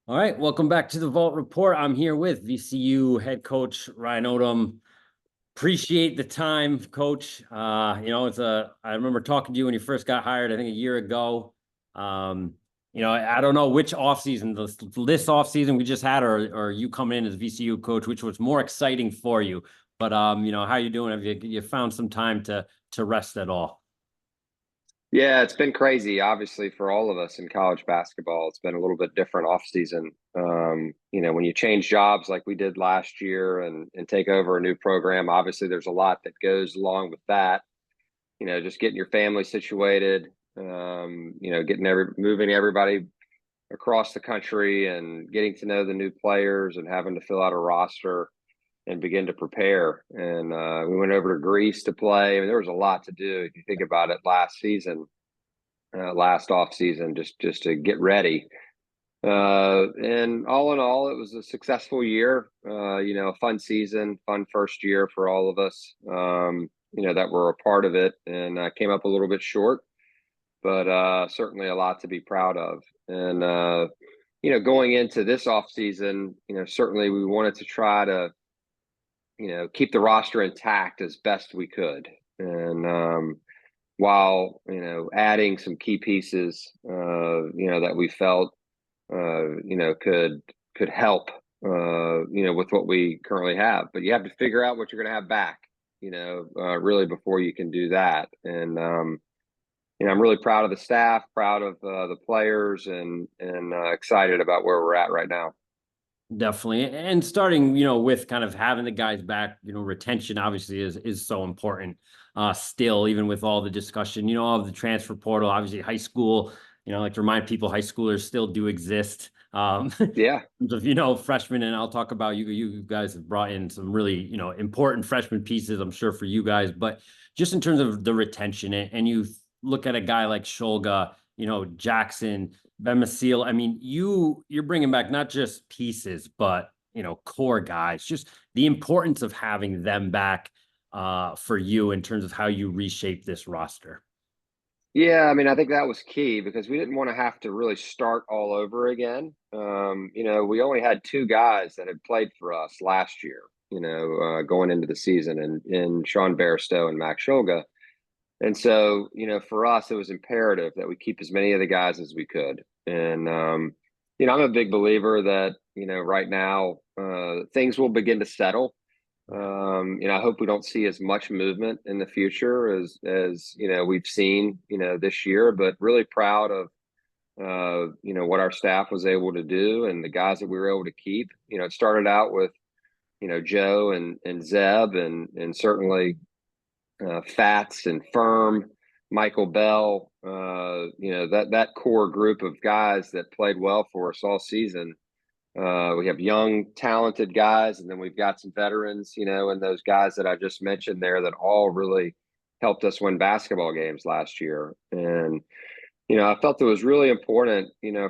All right, welcome back to the Vault Report. I'm here with VCU head coach Ryan Odom. Appreciate the time, coach. I remember talking to you when you first got hired, I think a year ago. Um, I don't know which offseason, this offseason we just had, or you coming in as VCU coach, which was more exciting for you. But how you doing? Have you found some time to rest at all? Yeah, it's been crazy, obviously, for all of us in college basketball. It's been a little bit different off season. When you change jobs like we did last year and take over a new program, obviously there's a lot that goes along with that. Just getting your family situated, moving everybody across the country and getting to know the new players and having to fill out a roster and begin to prepare. And we went over to Greece to play. I mean, there was a lot to do if you think about it last season, last off season, just to get ready. And all in all, it was a successful year. A fun season, fun first year for all of us. That were a part of it, and came up a little bit short, but certainly a lot to be proud of. And going into this off season, certainly we wanted to try to keep the roster intact as best we could. And while adding some key pieces, that we felt could help, with what we currently have. But you have to figure out what you're going to have back, really before you can do that. And I'm really proud of the staff, proud of the players, and excited about where we're at right now. Definitely. And starting, with kind of having the guys back, retention obviously is so important. Still, even with all the discussion, of the transfer portal, obviously high school, like to remind people high schoolers still do exist. Yeah. In terms of, freshmen, and I'll talk about you guys have brought in some really, important freshman pieces, I'm sure, for you guys, but just in terms of the retention and you look at a guy like Shulga, Jackson, Ben Masil. I mean, you're bringing back not just pieces, but core guys. Just the importance of having them back for you in terms of how you reshape this roster. Yeah, I mean, I think that was key because we didn't want to have to really start all over again. We only had two guys that had played for us last year, going into the season, and in Sean Barstow and Max Shulga. And so, for us, it was imperative that we keep as many of the guys as we could. And, I'm a big believer that, right now, things will begin to settle. I hope we don't see as much movement in the future as we've seen, this year, but really proud of, what our staff was able to do and the guys that we were able to keep. It started out with, Joe and Zeb and certainly Fats and Firm, Michael Bell, that core group of guys that played well for us all season. We have young, talented guys, and then we've got some veterans, and those guys that I just mentioned there that all really helped us win basketball games last year. And, I felt it was really important,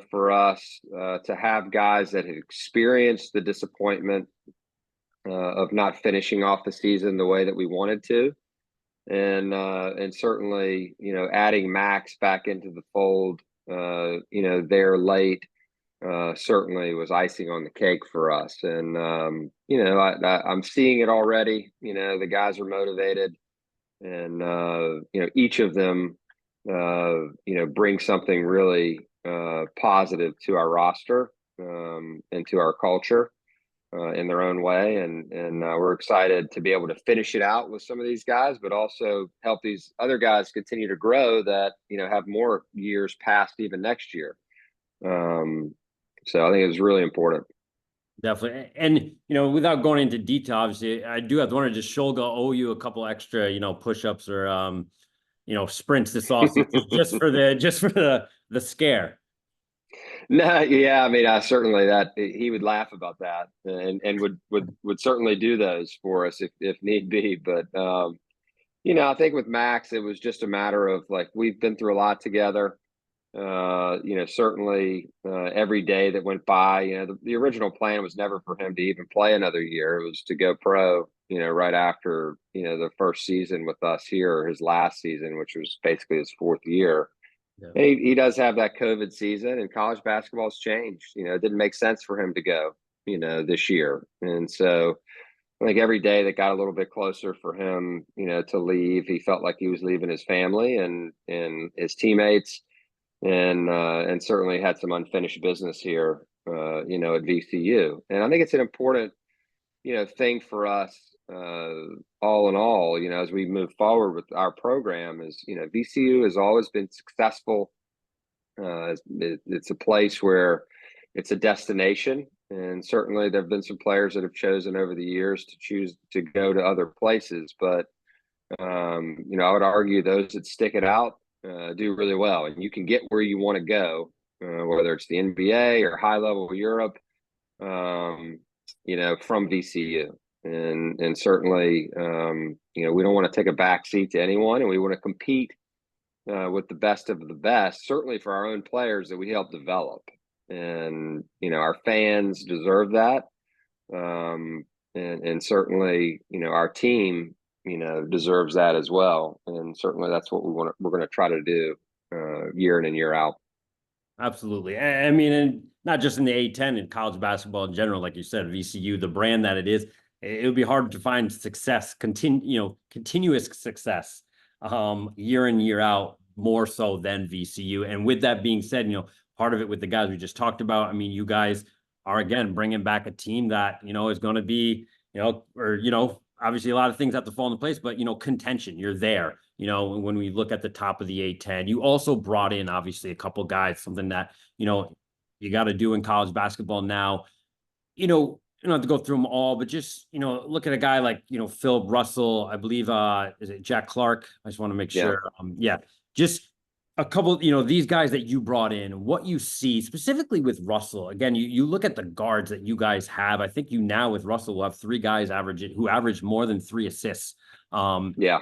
for us to have guys that had experienced the disappointment of not finishing off the season the way that we wanted to, and certainly adding Max back into the fold there late certainly was icing on the cake for us. And I'm seeing it already. The guys are motivated, and each of them bring something really positive to our roster, and to our culture in their own way, and we're excited to be able to finish it out with some of these guys, but also help these other guys continue to grow that have more years past even next year. So I think it was really important. Definitely. And, without going into detail, obviously, I do have to wonder, does Shulga owe you a couple extra, push-ups or, sprints this offseason just for the scare? No, yeah, I mean, I certainly that he would laugh about that, and would certainly do those for us if need be. But I think with Max, it was just a matter of like we've been through a lot together. Certainly every day that went by, the original plan was never for him to even play another year. It was to go pro, right after, the first season with us here, his last season, which was basically his fourth year. Yeah. And he does have that COVID season, and college basketball's changed. It didn't make sense for him to go, this year. And so I think every day that got a little bit closer for him, to leave, he felt like he was leaving his family and his teammates, and certainly had some unfinished business here, at VCU. And I think it's an important, thing for us, all in all, as we move forward with our program is, VCU has always been successful. It's a place where it's a destination, and certainly there have been some players that have chosen over the years to choose to go to other places. But I would argue those that stick it out do really well, and you can get where you want to go, whether it's the NBA or high level Europe, from VCU. And certainly, we don't want to take a back seat to anyone, and we want to compete with the best of the best, certainly for our own players that we help develop. And, our fans deserve that. And certainly, our team, deserves that as well. And certainly that's what we're going to try to do year in and year out. Absolutely. I mean, and not just in the A10, in college basketball in general, like you said, VCU, the brand that it is, it would be hard to find success, continuous success, year in, year out, more so than VCU. And with that being said, part of it with the guys we just talked about, I mean, you guys are, again, bringing back a team that, is going to be, obviously a lot of things have to fall into place, but, contention, you're there. When we look at the top of the A10, you also brought in obviously a couple guys, something that, you got to do in college basketball now. You don't have to go through them all, but just, look at a guy like, Phil Russell, I believe, is it Jack Clark? I just want to make Yeah. sure. Yeah, just a couple, these guys that you brought in, what you see specifically with Russell. Again, you look at the guards that you guys have. I think you now with Russell will have three guys who average more than 3 assists. Yeah.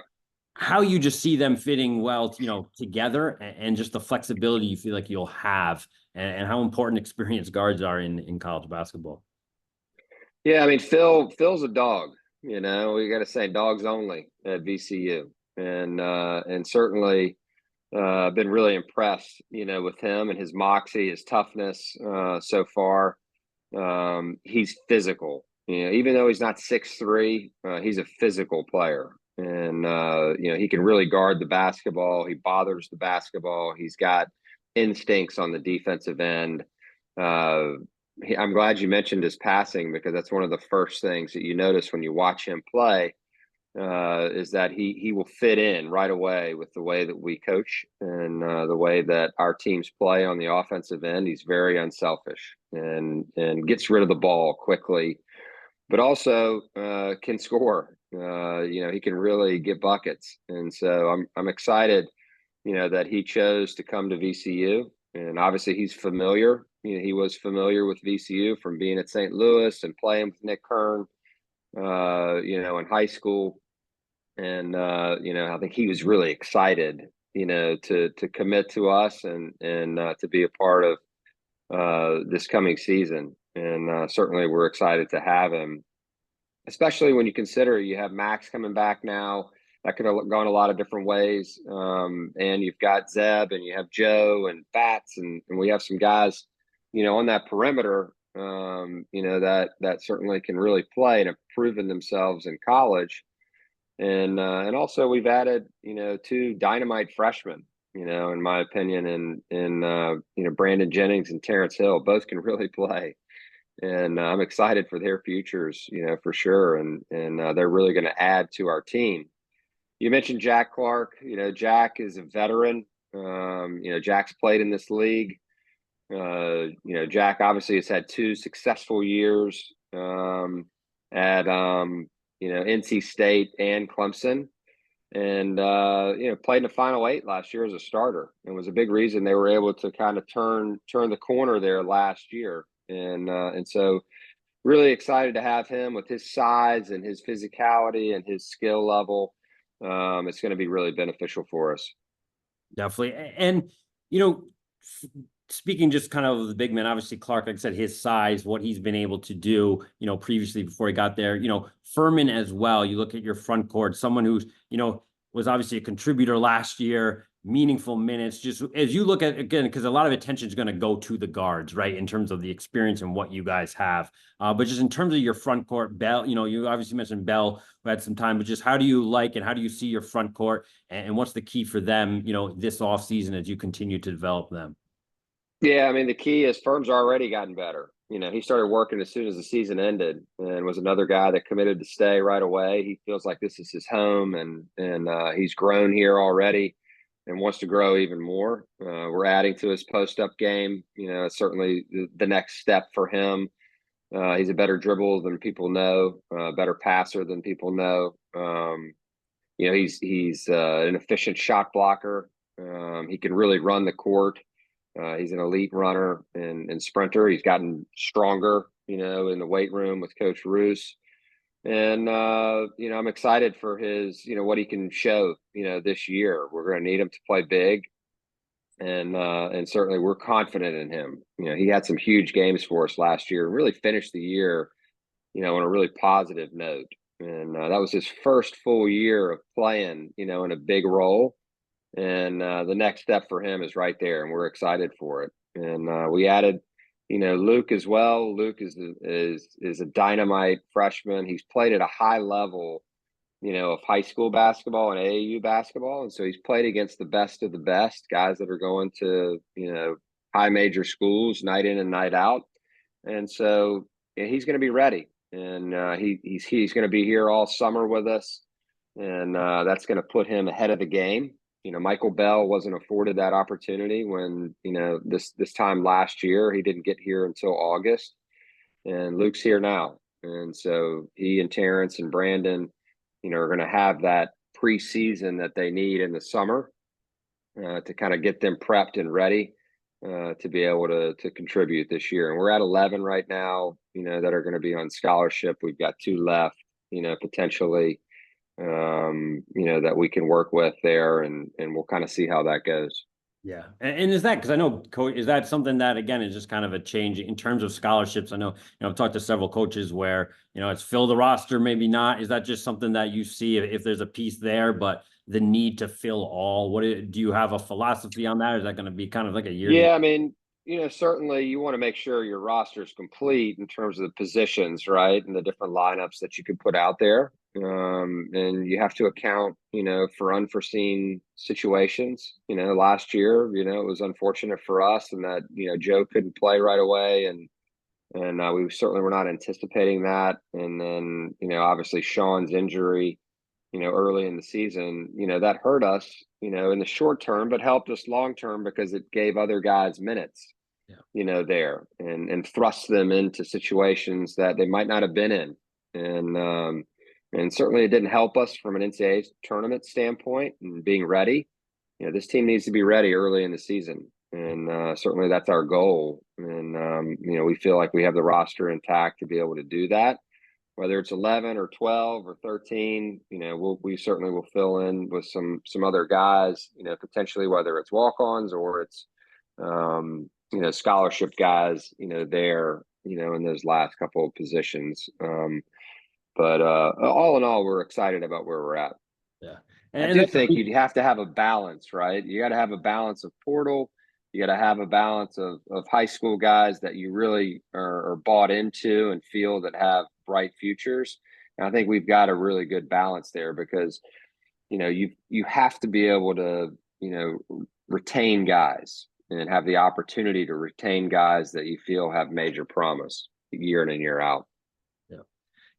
How you just see them fitting well, together, and just the flexibility you feel like you'll have, and how important experienced guards are in college basketball. Yeah, I mean, Phil's a dog. We got to say dogs only at VCU, and certainly been really impressed, with him and his moxie, his toughness so far. He's physical. Even though he's not 6'3", he's a physical player, and he can really guard the basketball. He bothers the basketball. He's got instincts on the defensive end. I'm glad you mentioned his passing, because that's one of the first things that you notice when you watch him play, is that he will fit in right away with the way that we coach, and the way that our teams play on the offensive end. He's very unselfish and gets rid of the ball quickly, but also can score. He can really get buckets, and so I'm excited, that he chose to come to VCU. And obviously he's familiar. He was familiar with VCU from being at St. Louis and playing with Nick Kern, in high school. And I think he was really excited, to commit to us and to be a part of this coming season. And certainly we're excited to have him, especially when you consider you have Max coming back now. That could have gone a lot of different ways. And you've got Zeb, and you have Joe and Bats, and we have some guys, on that perimeter, that certainly can really play and have proven themselves in college. And also we've added, 2 dynamite freshmen, in my opinion, and Brandon Jennings and Terrence Hill. Both can really play. And I'm excited for their futures, for sure. And they're really going to add to our team. You mentioned Jack Clark. Jack is a veteran. Jack's played in this league. Jack obviously has had 2 successful years at NC State and Clemson, and played in the Final 8 last year as a starter, and was a big reason they were able to kind of turn the corner there last year. And so really excited to have him with his size and his physicality and his skill level. It's going to be really beneficial for us. Definitely. And, speaking just kind of the big man, obviously Clark, like I said, his size, what he's been able to do, previously before he got there, Furman as well. You look at your front court, someone who's, was obviously a contributor last year, meaningful minutes, just as you look at, again, because a lot of attention is going to go to the guards, right, in terms of the experience and what you guys have. But just in terms of your front court, Bell, you obviously mentioned Bell, who had some time, but just how do you like and how do you see your front court, and what's the key for them, this offseason as you continue to develop them? Yeah, I mean, the key is Firm's already gotten better. He started working as soon as the season ended and was another guy that committed to stay right away. He feels like this is his home, and he's grown here already and wants to grow even more. We're adding to his post-up game. It's certainly the next step for him. He's a better dribble than people know, better passer than people know. He's an efficient shot blocker. He can really run the court. He's an elite runner and sprinter. He's gotten stronger, in the weight room with Coach Roos. And, I'm excited for his, what he can show, this year. We're going to need him to play big. And certainly we're confident in him. He had some huge games for us last year and really finished the year, on a really positive note. And that was his first full year of playing, in a big role. And the next step for him is right there, and we're excited for it. And we added, Luke as well. Luke is a dynamite freshman. He's played at a high level, of high school basketball and AAU basketball, and so he's played against the best of the best guys that are going to, high major schools night in and night out. And so he's going to be ready, and he's going to be here all summer with us, and that's going to put him ahead of the game. Michael Bell wasn't afforded that opportunity when, this time last year. He didn't get here until August, and Luke's here now. And so he and Terrence and Brandon, are going to have that preseason that they need in the summer to kind of get them prepped and ready to be able to contribute this year. And we're at 11 right now, that are going to be on scholarship. We've got 2 left, potentially, that we can work with there, and we'll kind of see how that goes. Yeah. And is that, because I know, is that something that, again, is just kind of a change in terms of scholarships? I know, I've talked to several coaches where, it's fill the roster, maybe not. Is that just something that you see if there's a piece there, but the need to fill all? Do you have a philosophy on that? Or is that going to be kind of like a year to year? Yeah, I mean, certainly you want to make sure your roster is complete in terms of the positions, right? And the different lineups that you could put out there. And you have to account, for unforeseen situations. Last year, it was unfortunate for us and that, Joe couldn't play right away. And we certainly were not anticipating that. And then, obviously Sean's injury, early in the season, that hurt us, in the short term, but helped us long term because it gave other guys minutes, there and thrust them into situations that they might not have been in. And certainly it didn't help us from an NCAA tournament standpoint and being ready. This team needs to be ready early in the season. And certainly that's our goal. And, we feel like we have the roster intact to be able to do that. Whether it's 11 or 12 or 13, we certainly will fill in with some other guys, potentially whether it's walk-ons or it's, scholarship guys, there, in those last couple of positions. But all in all, we're excited about where we're at. Yeah. I do think you'd have to have a balance, right? You got to have a balance of portal. You got to have a balance of high school guys that you really are bought into and feel that have bright futures. And I think we've got a really good balance there because, you have to be able to, retain guys and have the opportunity to retain guys that you feel have major promise year in and year out.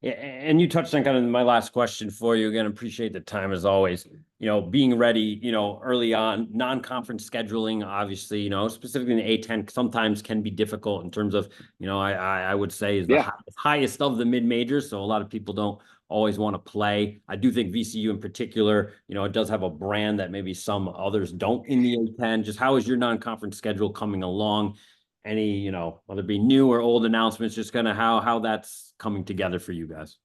Yeah, and you touched on kind of my last question for you. Again, appreciate the time as always. Being ready, early on, non-conference scheduling, obviously, specifically in the A10 sometimes can be difficult in terms of, I would say is the highest of the mid-majors. So a lot of people don't always want to play. I do think VCU in particular, it does have a brand that maybe some others don't in the A10. Just how is your non-conference schedule coming along? Any, whether it be new or old announcements, just kind of how that's coming together for you guys?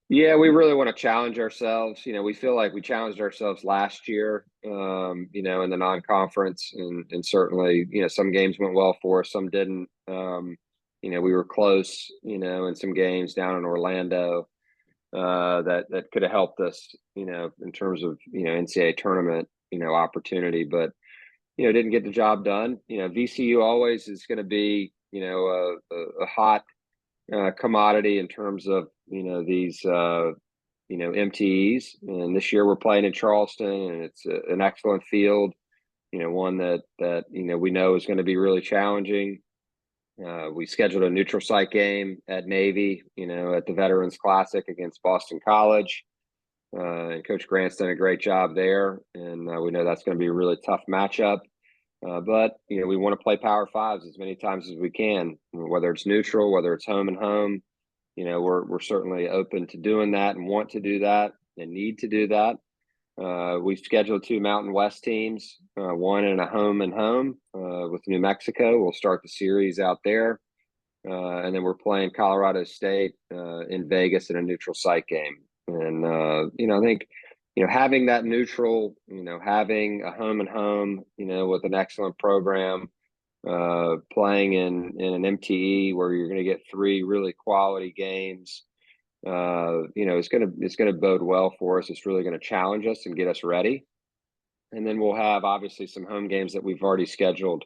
Yeah, we really want to challenge ourselves. We feel like we challenged ourselves last year, in the non-conference, and certainly, some games went well for us, some didn't. We were close, in some games down in Orlando that could have helped us, in terms of, NCAA tournament opportunity, but didn't get the job done. VCU always is going to be a hot commodity in terms of these MTEs. And this year we're playing in Charleston, and it's an excellent field. One that we know is going to be really challenging. We scheduled a neutral site game at Navy, at the Veterans Classic against Boston College. And Coach Grant's done a great job there. And we know that's going to be a really tough matchup. But we want to play Power Fives as many times as we can, whether it's neutral, whether it's home and home. We're certainly open to doing that and want to do that and need to do that. We've scheduled 2 Mountain West teams, one in a home and home with New Mexico. We'll start the series out there. And then we're playing Colorado State in Vegas in a neutral site game. And, I think, having that neutral, having a home and home, with an excellent program, playing in an MTE where you're going to get 3 really quality games, it's gonna bode well for us. It's really going to challenge us and get us ready. And then we'll have obviously some home games that we've already scheduled,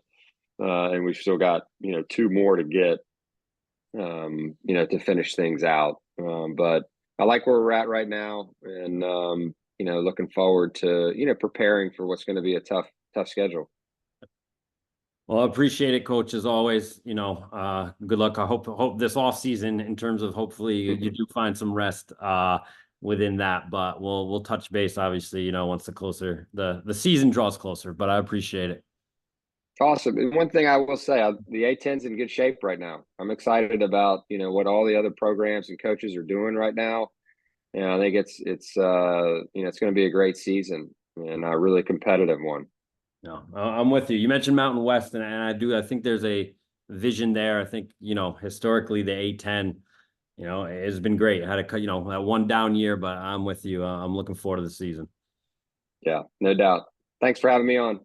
and we've still got 2 more to get, to finish things out. But I like where we're at right now, and looking forward to preparing for what's going to be a tough schedule. Well, I appreciate it, Coach, as always. Good luck. I hope this off season, in terms of hopefully you do find some rest within that. But we'll touch base, obviously, once the season draws closer. But I appreciate it. Awesome. And one thing I will say, the A-10's in good shape right now. I'm excited about what all the other programs and coaches are doing right now. And I think it's going to be a great season and a really competitive one. No, I'm with you. You mentioned Mountain West, and I think there's a vision there. I think, historically the A-10, has been great. It had that one down year, but I'm with you. I'm looking forward to the season. Yeah, no doubt. Thanks for having me on.